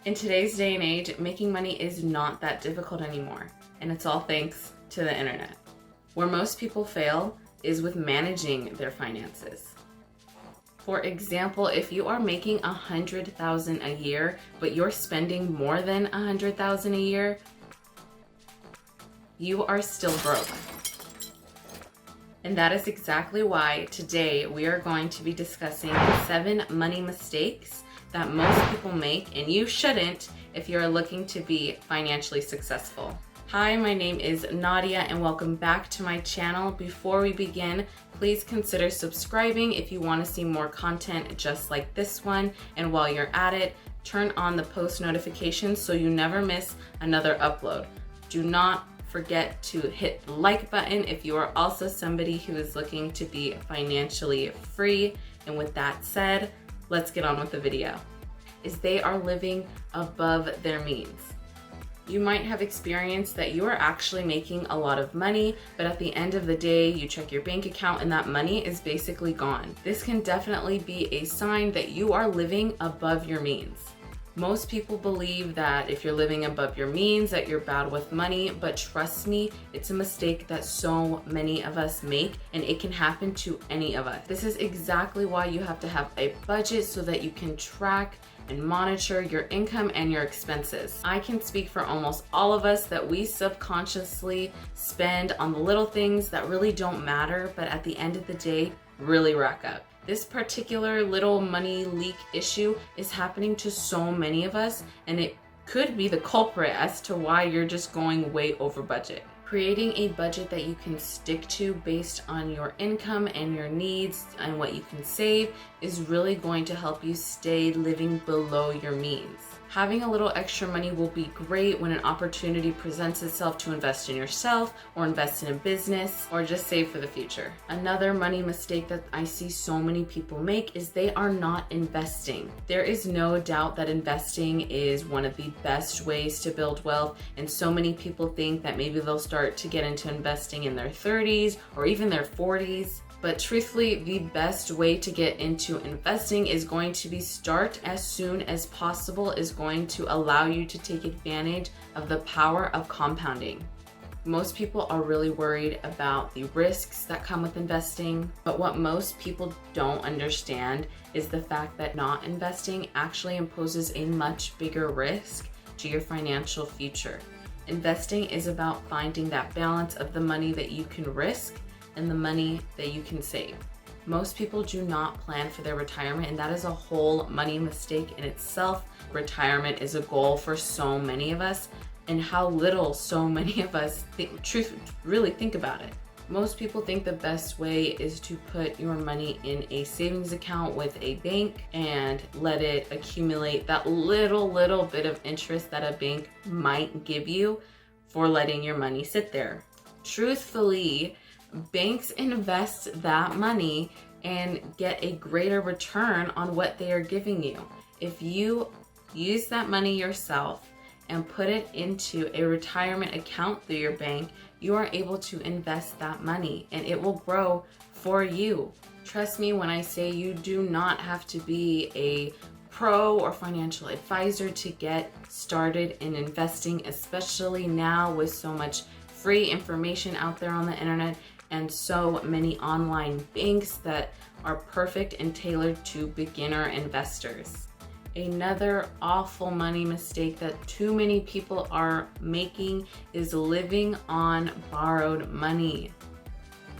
In today's day and age, making money is not that difficult anymore, and it's all thanks to the internet. Where most people fail is with managing their finances. For example, if you are making $100,000 a year, but you're spending more than $100,000 a year, you are still broke. And that is exactly why today we are going to be discussing 7 money mistakes that most people make, and you shouldn't if you're looking to be financially successful. Hi, my name is Nadia and welcome back to my channel. Before we begin, please consider subscribing if you want to see more content just like this one. And while you're at it, turn on the post notifications so you never miss another upload. Do not forget to hit the like button if you are also somebody who is looking to be financially free. And with that said, let's get on with the video. They are living above their means. You might have experienced that you are actually making a lot of money, but at the end of the day, you check your bank account and that money is basically gone. This can definitely be a sign that you are living above your means. Most people believe that if you're living above your means, that you're bad with money, but trust me, it's a mistake that so many of us make, and it can happen to any of us. This is exactly why you have to have a budget so that you can track and monitor your income and your expenses. I can speak for almost all of us that we subconsciously spend on the little things that really don't matter, but at the end of the day, really rack up. This particular little money leak issue is happening to so many of us, and it could be the culprit as to why you're just going way over budget. Creating a budget that you can stick to based on your income and your needs and what you can save is really going to help you stay living below your means. Having a little extra money will be great when an opportunity presents itself to invest in yourself or invest in a business or just save for the future. Another money mistake that I see so many people make is they are not investing. There is no doubt that investing is one of the best ways to build wealth, and so many people think that maybe they'll start to get into investing in their 30s or even their 40s. But truthfully, the best way to get into investing is going to be start as soon as possible, is going to allow you to take advantage of the power of compounding. Most people are really worried about the risks that come with investing, but what most people don't understand is the fact that not investing actually imposes a much bigger risk to your financial future. Investing is about finding that balance of the money that you can risk and the money that you can save. Most people do not plan for their retirement, and that is a whole money mistake in itself. Retirement is a goal for so many of us, and how little so many of us really think about it. Most people think the best way is to put your money in a savings account with a bank and let it accumulate that little bit of interest that a bank might give you for letting your money sit there. Truthfully, banks invest that money and get a greater return on what they are giving you. If you use that money yourself and put it into a retirement account through your bank, you are able to invest that money and it will grow for you. Trust me when I say you do not have to be a pro or financial advisor to get started in investing, especially now with so much free information out there on the internet and so many online banks that are perfect and tailored to beginner investors. Another awful money mistake that too many people are making is living on borrowed money.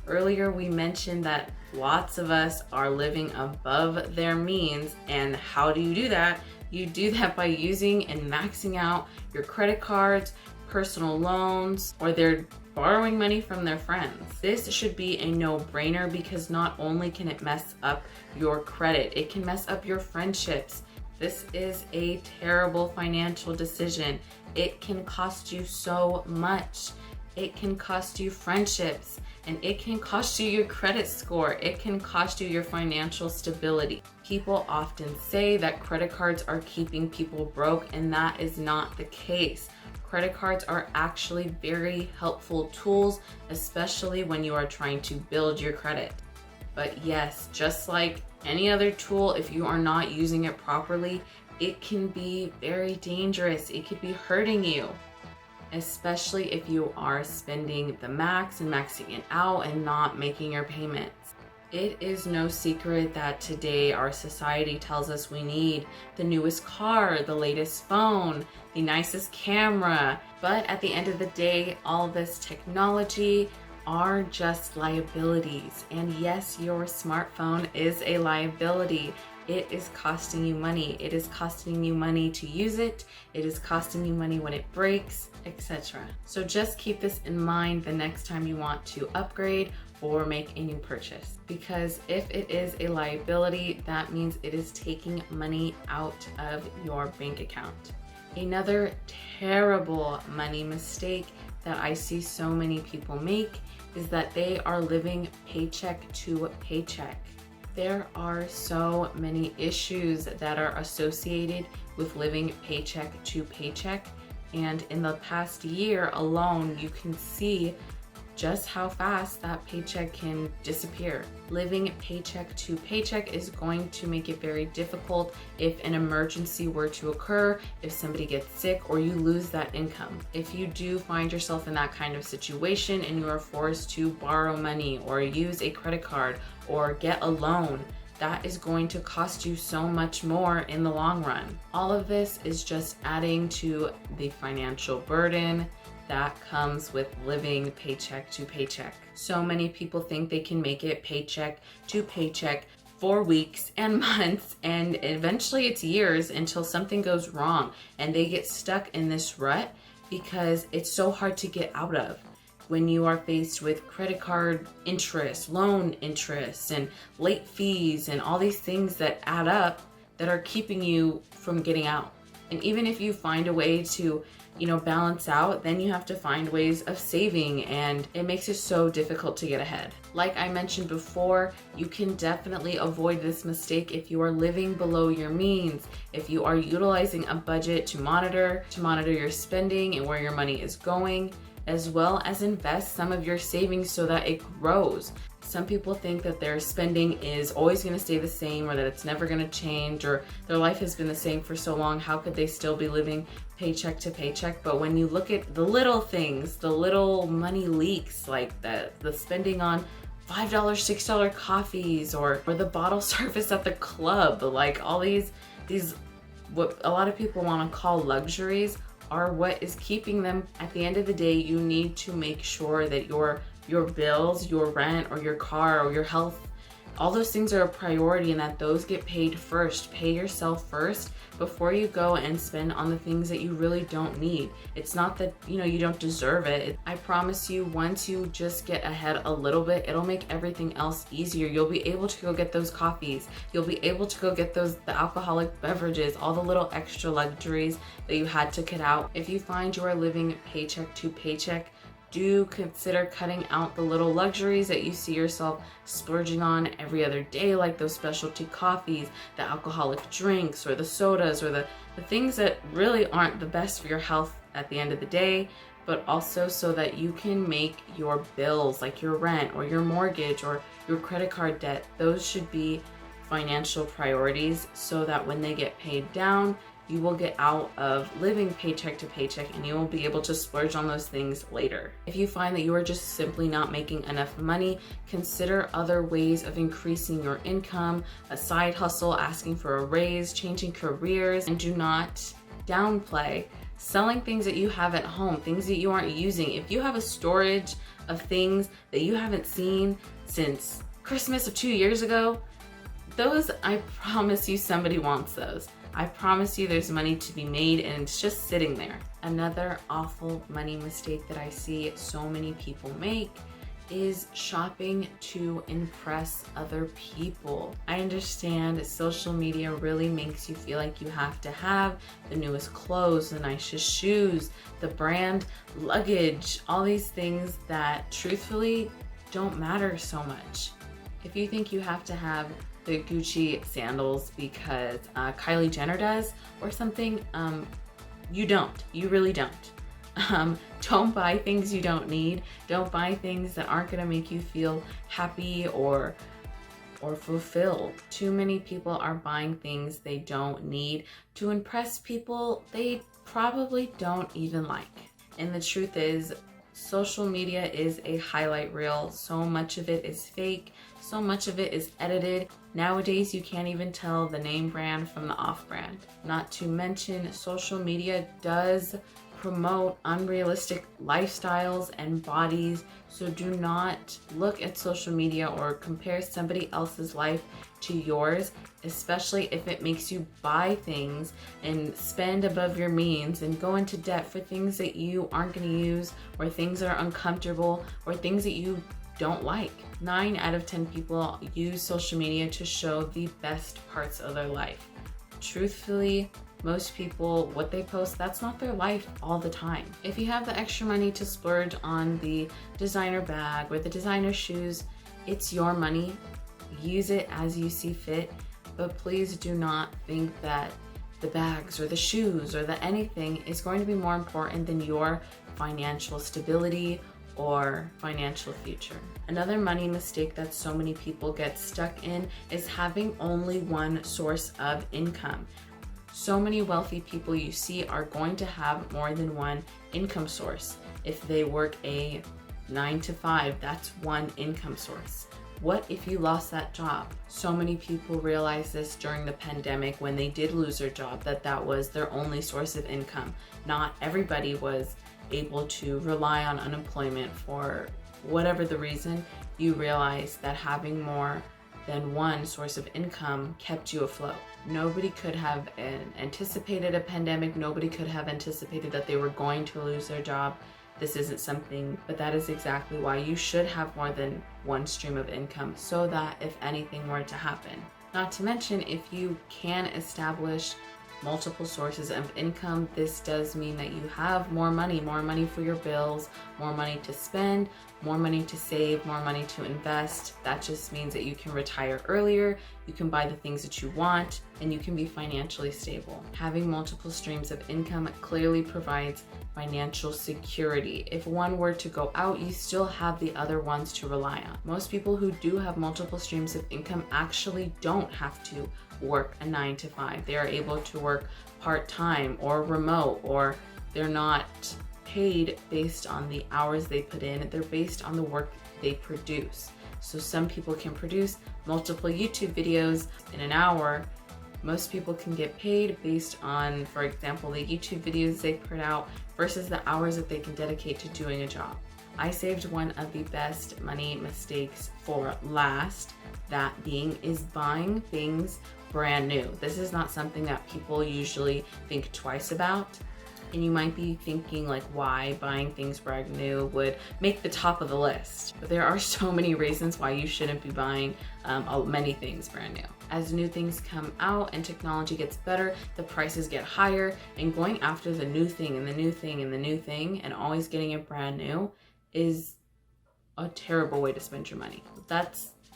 Earlier we mentioned that lots of us are living above their means, and how do you do that? You do that by using and maxing out your credit cards, personal loans, or they're borrowing money from their friends. This should be a no-brainer because not only can it mess up your credit, it can mess up your friendships. This is a terrible financial decision. It can cost you so much. It can cost you friendships, and it can cost you your credit score. It can cost you your financial stability. People often say that credit cards are keeping people broke, and that is not the case. Credit cards are actually very helpful tools, especially when you are trying to build your credit. But yes, just like any other tool, if you are not using it properly, it can be very dangerous. It could be hurting you, especially if you are spending the max and maxing it out and not making your payments. It is no secret that today our society tells us we need the newest car, the latest phone, the nicest camera. But at the end of the day, all this technology are just liabilities. And yes, your smartphone is a liability. It is costing you money. It is costing you money to use it. It is costing you money when it breaks, etc. So just keep this in mind the next time you want to upgrade or make a new purchase. Because if it is a liability, that means it is taking money out of your bank account. Another terrible money mistake that I see so many people make is that they are living paycheck to paycheck. There are so many issues that are associated with living paycheck to paycheck. And in the past year alone, you can see just how fast that paycheck can disappear. Living paycheck to paycheck is going to make it very difficult if an emergency were to occur, if somebody gets sick, or you lose that income. If you do find yourself in that kind of situation and you are forced to borrow money or use a credit card or get a loan, that is going to cost you so much more in the long run. All of this is just adding to the financial burden that comes with living paycheck to paycheck. So many people think they can make it paycheck to paycheck for weeks and months, and eventually it's years until something goes wrong and they get stuck in this rut because it's so hard to get out of. When you are faced with credit card interest, loan interest, and late fees, and all these things that add up that are keeping you from getting out. And even if you find a way to balance out, then you have to find ways of saving, and it makes it so difficult to get ahead. Like I mentioned before, you can definitely avoid this mistake if you are living below your means, if you are utilizing a budget to monitor your spending and where your money is going, as well as invest some of your savings so that it grows. Some people think that their spending is always going to stay the same, or that it's never going to change, or their life has been the same for so long. How could they still be living paycheck to paycheck? But when you look at the little things, the little money leaks, like the spending on $5, $6 coffees, or the bottle service at the club, like all these what a lot of people want to call luxuries, are what is keeping them. At the end of the day, you need to make sure that your bills, your rent, or your car, or your health, all those things are a priority, and that those get paid first. Pay yourself first before you go and spend on the things that you really don't need. It's not that you don't deserve it. I promise you, once you just get ahead a little bit, it'll make everything else easier. You'll be able to go get those coffees. You'll be able to go get the alcoholic beverages, all the little extra luxuries that you had to cut out. If you find you are living paycheck to paycheck, do consider cutting out the little luxuries that you see yourself splurging on every other day, like those specialty coffees, the alcoholic drinks, or the sodas, or the things that really aren't the best for your health at the end of the day, but also so that you can make your bills, like your rent or your mortgage or your credit card debt, those should be financial priorities, so that when they get paid down, you will get out of living paycheck to paycheck, and you will be able to splurge on those things later. If you find that you are just simply not making enough money, consider other ways of increasing your income, a side hustle, asking for a raise, changing careers, and do not downplay selling things that you have at home, things that you aren't using. If you have a storage of things that you haven't seen since Christmas of 2 years ago, those, I promise you, somebody wants those. I promise you there's money to be made, and it's just sitting there. Another awful money mistake that I see so many people make is shopping to impress other people. I understand social media really makes you feel like you have to have the newest clothes, the nicest shoes, the brand luggage, all these things that truthfully don't matter so much. If you think you have to have the Gucci sandals because Kylie Jenner does or something, you don't. You really don't. Don't buy things you don't need. Don't buy things that aren't going to make you feel happy or or fulfilled. Too many people are buying things they don't need to impress people they probably don't even like. And the truth is, social media is a highlight reel. So much of it is fake. So much of it is edited. Nowadays, you can't even tell the name brand from the off brand. Not to mention, social media does promote unrealistic lifestyles and bodies. So do not look at social media or compare somebody else's life to yours, especially if it makes you buy things and spend above your means and go into debt for things that you aren't going to use, or things that are uncomfortable, or things that you don't like. 9 out of 10 people use social media to show the best parts of their life. Truthfully, most people, what they post, that's not their life all the time. If you have the extra money to splurge on the designer bag or the designer shoes, it's your money. Use it as you see fit, but please do not think that the bags or the shoes or the anything is going to be more important than your financial stability or financial future. Another money mistake that so many people get stuck in is having only one source of income. So many wealthy people you see are going to have more than one income source. If they work a 9 to 5, that's one income source. What if you lost that job? So many people realized this during the pandemic when they did lose their job, that was their only source of income. Not everybody was able to rely on unemployment for whatever the reason. You realize that having more than one source of income kept you afloat. Nobody could have anticipated a pandemic. Nobody could have anticipated that they were going to lose their job. This isn't something, but that is exactly why you should have more than one stream of income, so that if anything were to happen. Not to mention, if you can establish multiple sources of income, this does mean that you have more money for your bills, more money to spend, more money to save, more money to invest. That just means that you can retire earlier, you can buy the things that you want, and you can be financially stable. Having multiple streams of income clearly provides financial security. If one were to go out, you still have the other ones to rely on. Most people who do have multiple streams of income actually don't have to work a 9 to 5. They are able to work part-time or remote, or they're not paid based on the hours they put in. They're based on the work they produce. So some people can produce multiple YouTube videos in an hour. Most people can get paid based on, for example, the YouTube videos they put out versus the hours that they can dedicate to doing a job. I saved one of the best money mistakes for last. That being is buying things brand new. This is not something that people usually think twice about. And you might be thinking, like, why buying things brand new would make the top of the list. But there are so many reasons why you shouldn't be buying many things brand new. As new things come out and technology gets better, the prices get higher, and going after the new thing and the new thing and the new thing and always getting it brand new is a terrible way to spend your money.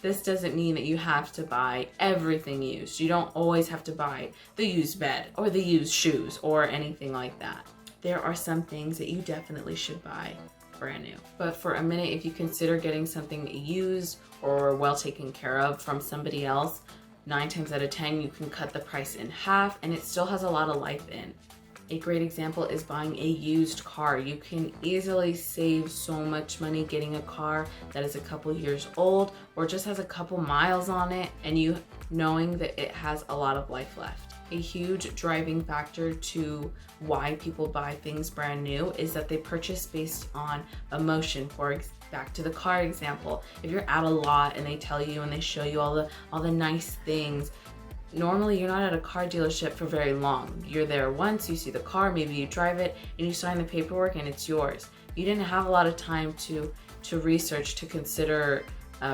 This doesn't mean that you have to buy everything used. You don't always have to buy the used bed or the used shoes or anything like that. There are some things that you definitely should buy brand new. But for a minute, if you consider getting something used or well taken care of from somebody else, 9 times out of 10, you can cut the price in half and it still has a lot of life in. A great example is buying a used car. You can easily save so much money getting a car that is a couple years old or just has a couple miles on it, and you knowing that it has a lot of life left. A huge driving factor to why people buy things brand new is that they purchase based on emotion. Back to the car example, if you're at a lot and they tell you and they show you all the nice things, normally you're not at a car dealership for very long. You're there once, you see the car, maybe you drive it, and you sign the paperwork and it's yours. You didn't have a lot of time to research, to consider,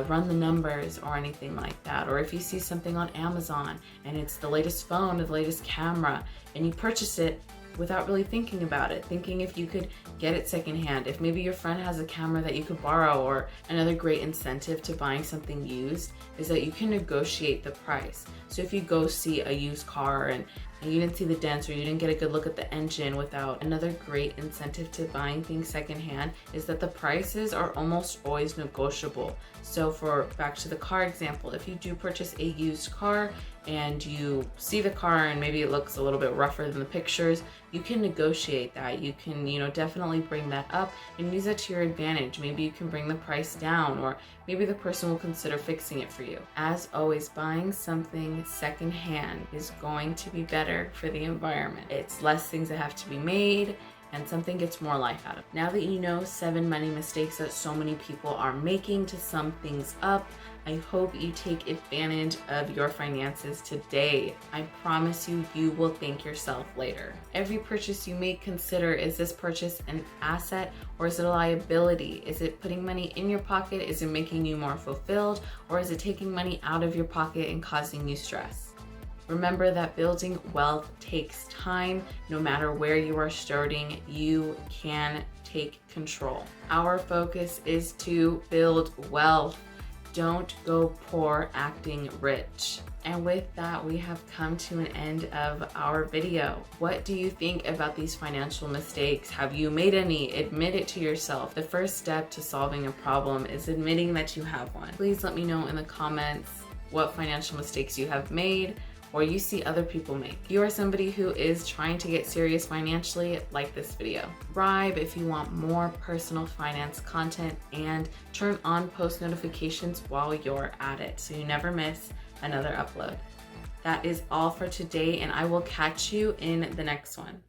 run the numbers or anything like that. Or if you see something on Amazon and it's the latest phone or the latest camera and you purchase it, without really thinking about it, thinking if you could get it secondhand, if maybe your friend has a camera that you could borrow. Or another great incentive to buying something used is that you can negotiate the price. So if you go see a used car and you didn't see the dents or you didn't get a good look at the engine, without another great incentive to buying things secondhand is that the prices are almost always negotiable. So for back to the car example, if you do purchase a used car and you see the car and maybe it looks a little bit rougher than the pictures, you can negotiate that. You can, definitely bring that up and use that to your advantage. Maybe you can bring the price down, or maybe the person will consider fixing it for you. As always, buying something secondhand is going to be better for the environment. It's less things that have to be made, and something gets more life out of it. Now that you know 7 money mistakes that so many people are making to sum things up, I hope you take advantage of your finances today. I promise you, you will thank yourself later. Every purchase you make, consider, is this purchase an asset or is it a liability? Is it putting money in your pocket? Is it making you more fulfilled? Or is it taking money out of your pocket and causing you stress? Remember that building wealth takes time. No matter where you are starting, you can take control. Our focus is to build wealth. Don't go poor acting rich. And with that, we have come to an end of our video. What do you think about these financial mistakes? Have you made any? Admit it to yourself. The first step to solving a problem is admitting that you have one. Please let me know in the comments what financial mistakes you have made or you see other people make. If you are somebody who is trying to get serious financially, like this video. Subscribe if you want more personal finance content, and turn on post notifications while you're at it so you never miss another upload. That is all for today, and I will catch you in the next one.